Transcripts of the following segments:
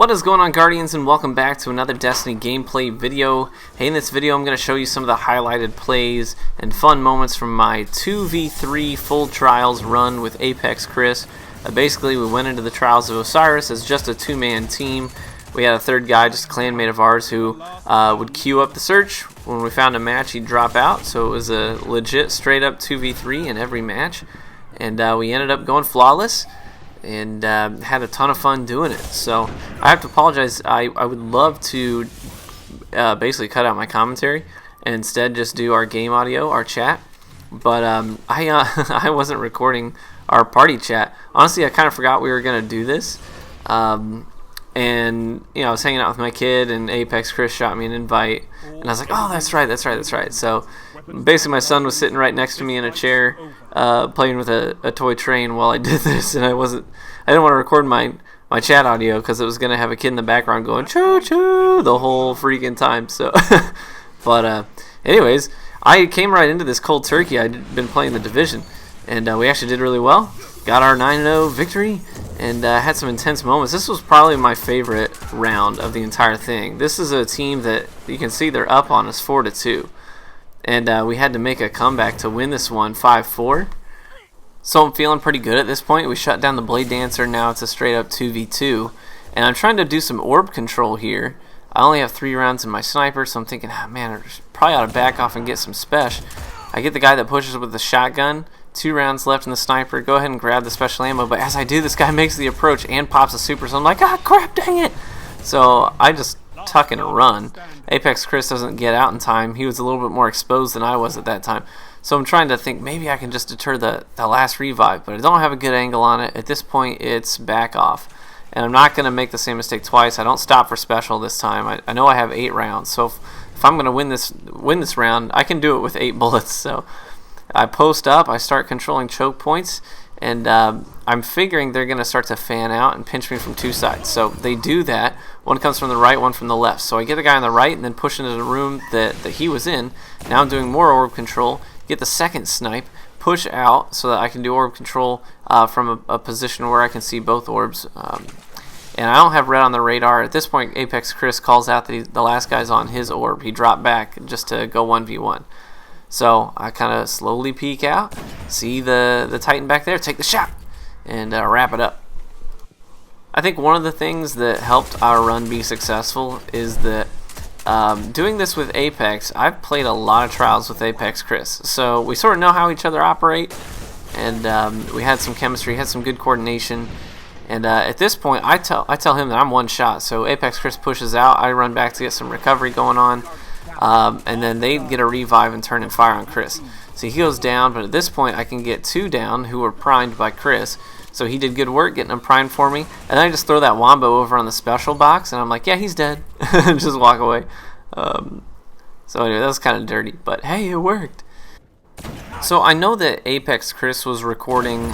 What is going on, Guardians, and welcome back to another Destiny gameplay video. Hey, in this video I'm going to show you some of the highlighted plays and fun moments from my 2v3 full trials run with Apex Cris. Basically, we went into the Trials of Osiris as just a two-man team. We had a third guy, just a clanmate of ours, who would queue up the search. When we found a match, he'd drop out, so it was a legit straight-up 2v3 in every match. And we ended up going flawless and had a ton of fun doing it. So I have to apologize. I would love to basically cut out my commentary and instead just do our game audio, our chat. But I wasn't recording our party chat. Honestly, I kind of forgot we were going to do this. And you know, I was hanging out with my kid, and Apex Cris shot me an invite, and I was like, "Oh, that's right." So basically, my son was sitting right next to me in a chair, playing with a toy train while I did this, and I didn't want to record my chat audio because it was gonna have a kid in the background going choo choo the whole freaking time. So, but anyways, I came right into this cold turkey. I'd been playing the division, and we actually did really well. Got our 9-0 victory. And had some intense moments. This was probably my favorite round of the entire thing. This is a team that you can see they're up on us 4-2. And we had to make a comeback to win this one 5-4. So I'm feeling pretty good at this point. We shut down the Blade Dancer. Now it's a straight up 2v2. And I'm trying to do some orb control here. I only have 3 rounds in my sniper, so I'm thinking, man, I probably ought to back off and get some special. I get the guy that pushes with the shotgun. 2 rounds left in the sniper. Go ahead and grab the special ammo. But as I do, this guy makes the approach and pops a super. So I'm like, crap, dang it. So I just tuck and run. Apex Cris doesn't get out in time. He was a little bit more exposed than I was at that time. So I'm trying to think maybe I can just deter the last revive. But I don't have a good angle on it. At this point, it's back off. And I'm not going to make the same mistake twice. I don't stop for special this time. I know I have 8 rounds. So if I'm going to win this round, I can do it with 8 bullets. So I post up, I start controlling choke points, and I'm figuring they're going to start to fan out and pinch me from 2 sides. So they do that. One comes from the right, one from the left. So I get the guy on the right and then push into the room that he was in. Now I'm doing more orb control, get the second snipe, push out so that I can do orb control from a position where I can see both orbs. And I don't have red on the radar. At this point, Apex Cris calls out that the last guy's on his orb. He dropped back just to go 1v1. So I kind of slowly peek out, see the Titan back there, take the shot, and wrap it up. I think one of the things that helped our run be successful is that doing this with Apex, I've played a lot of trials with Apex Cris. So we sort of know how each other operate, and we had some chemistry, had some good coordination. And at this point, I tell him that I'm one shot. So Apex Cris pushes out, I run back to get some recovery going on. And then they get a revive and turn and fire on Cris. So he goes down, but at this point I can get 2 down who were primed by Cris. So he did good work getting them primed for me. And then I just throw that Wombo over on the special box, and I'm like, yeah, he's dead. And just walk away. So anyway, that was kind of dirty, but hey, it worked. So I know that Apex Cris was recording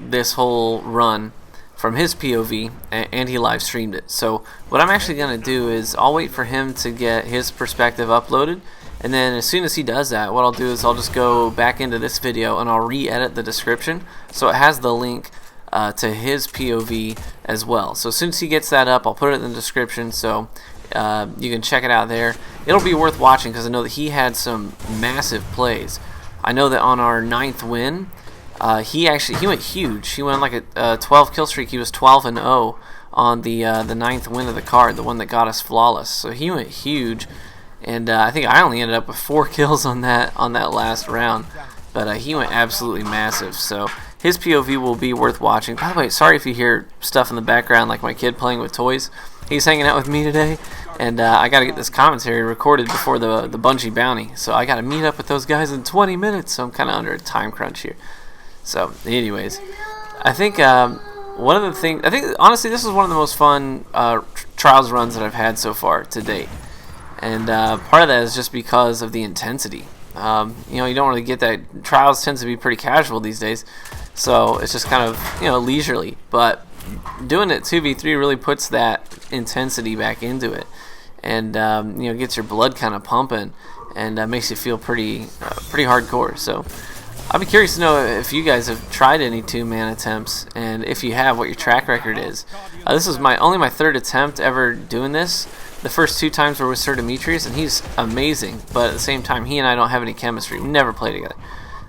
this whole run from his POV, and he live streamed it. So what I'm actually going to do is I'll wait for him to get his perspective uploaded, and then as soon as he does that, what I'll do is I'll just go back into this video and I'll re-edit the description so it has the link to his POV as well. So as soon as he gets that up, I'll put it in the description so you can check it out there. It'll be worth watching because I know that he had some massive plays. I know that on our 9th win, he went huge. He went like a 12 kill streak. He was 12-0 on the 9th win of the card, the one that got us flawless. So he went huge, and I think I only ended up with 4 kills on that last round. But he went absolutely massive. So his POV will be worth watching. By the way, sorry if you hear stuff in the background like my kid playing with toys. He's hanging out with me today, and I got to get this commentary recorded before the Bungie bounty. So I got to meet up with those guys in 20 minutes. So I'm kind of under a time crunch here. So, anyways, I think honestly, this is one of the most fun trials runs that I've had so far to date, and part of that is just because of the intensity. You know, you don't really get that. Trials tends to be pretty casual these days, so it's just kind of leisurely. But doing it 2v3 really puts that intensity back into it, and gets your blood kind of pumping, and makes you feel pretty hardcore. So. I'd be curious to know if you guys have tried any two-man attempts, and if you have, what your track record is. This is only my third attempt ever doing this. The first 2 times were with Sir Demetrius, and he's amazing, but at the same time, he and I don't have any chemistry. We never play together.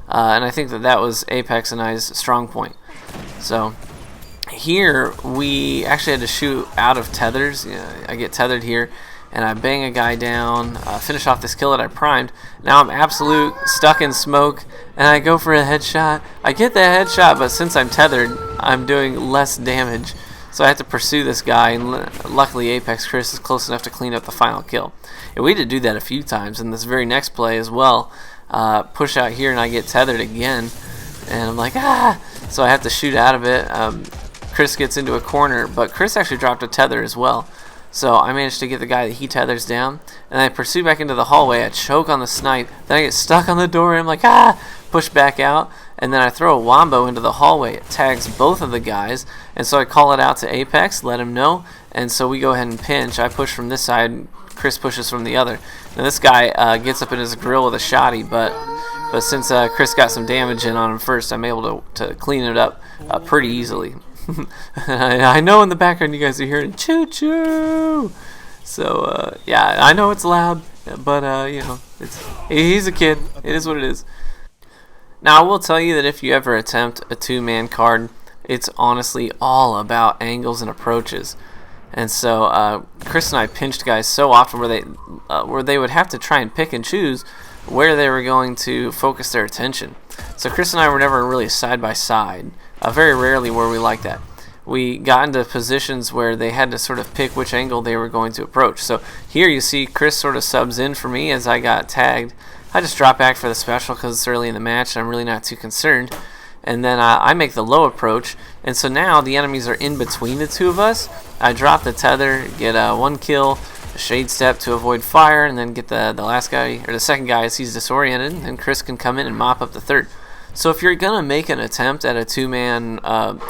And I think that was Apex and I's strong point. So here, we actually had to shoot out of tethers. I get tethered here, and I bang a guy down, finish off this kill that I primed. Now I'm absolute stuck in smoke, and I go for a headshot. I get the headshot, but since I'm tethered, I'm doing less damage. So I have to pursue this guy, and luckily Apex Cris is close enough to clean up the final kill. And we did do that a few times in this very next play as well. Push out here, and I get tethered again, and I'm like, ah! So I have to shoot out of it. Cris gets into a corner, but Cris actually dropped a tether as well. So I managed to get the guy that he tethers down, and I pursue back into the hallway. I choke on the snipe, then I get stuck on the door, and I'm like, ah! Push back out, and then I throw a wombo into the hallway. It tags both of the guys, and so I call it out to Apex, let him know, and so we go ahead and pinch. I push from this side, Cris pushes from the other. Now this guy gets up in his grill with a shotty, but since Cris got some damage in on him first, I'm able to clean it up pretty easily. I know in the background you guys are hearing choo-choo. So yeah, I know it's loud, but you know, he's a kid. It is what it is. Now I will tell you that if you ever attempt a two-man card, it's honestly all about angles and approaches. And so Cris and I pinched guys so often where they would have to try and pick and choose where they were going to focus their attention. So Cris and I were never really side by side. Very rarely were we like that. We got into positions where they had to sort of pick which angle they were going to approach. So here you see Cris sort of subs in for me as I got tagged. I just drop back for the special because it's early in the match and I'm really not too concerned. And then I make the low approach, and so now the enemies are in between the two of us. I drop the tether, get 1 kill, a shade step to avoid fire, and then get the last guy, or the second guy as he's disoriented, and Cris can come in and mop up the third. So if you're going to make an attempt at a two-man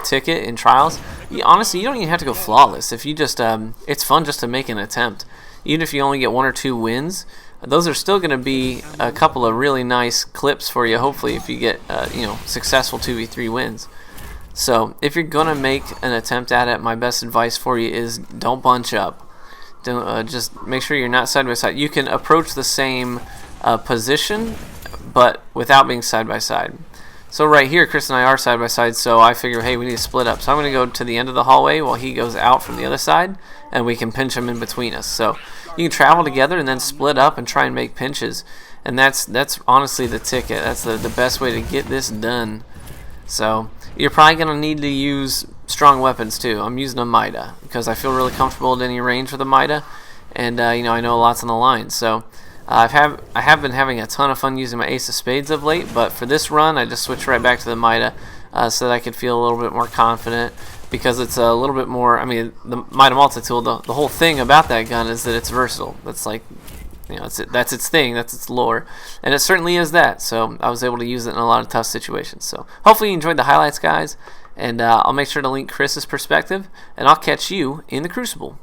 ticket in Trials, honestly, you don't even have to go flawless. If you just, it's fun just to make an attempt. Even if you only get 1 or 2 wins, those are still going to be a couple of really nice clips for you, hopefully, if you get successful 2v3 wins. So if you're going to make an attempt at it, my best advice for you is don't bunch up. Don't just make sure you're not side by side. You can approach the same position, but without being side by side. So right here, Cris and I are side by side, so I figure, hey, we need to split up. So I'm going to go to the end of the hallway while he goes out from the other side, and we can pinch him in between us. So you can travel together and then split up and try and make pinches. And that's honestly the ticket. That's the best way to get this done. So you're probably going to need to use strong weapons too. I'm using a Mida because I feel really comfortable at any range with a Mida, and I know a lot's on the line. So I have been having a ton of fun using my Ace of Spades of late, but for this run I just switched right back to the Mida so that I could feel a little bit more confident, because it's a little bit more, I mean, the Mida multi-tool, the whole thing about that gun is that it's versatile. That's like, that's its thing, that's its lore, and it certainly is that. So I was able to use it in a lot of tough situations. So hopefully you enjoyed the highlights, guys, and I'll make sure to link Chris's perspective, and I'll catch you in the Crucible.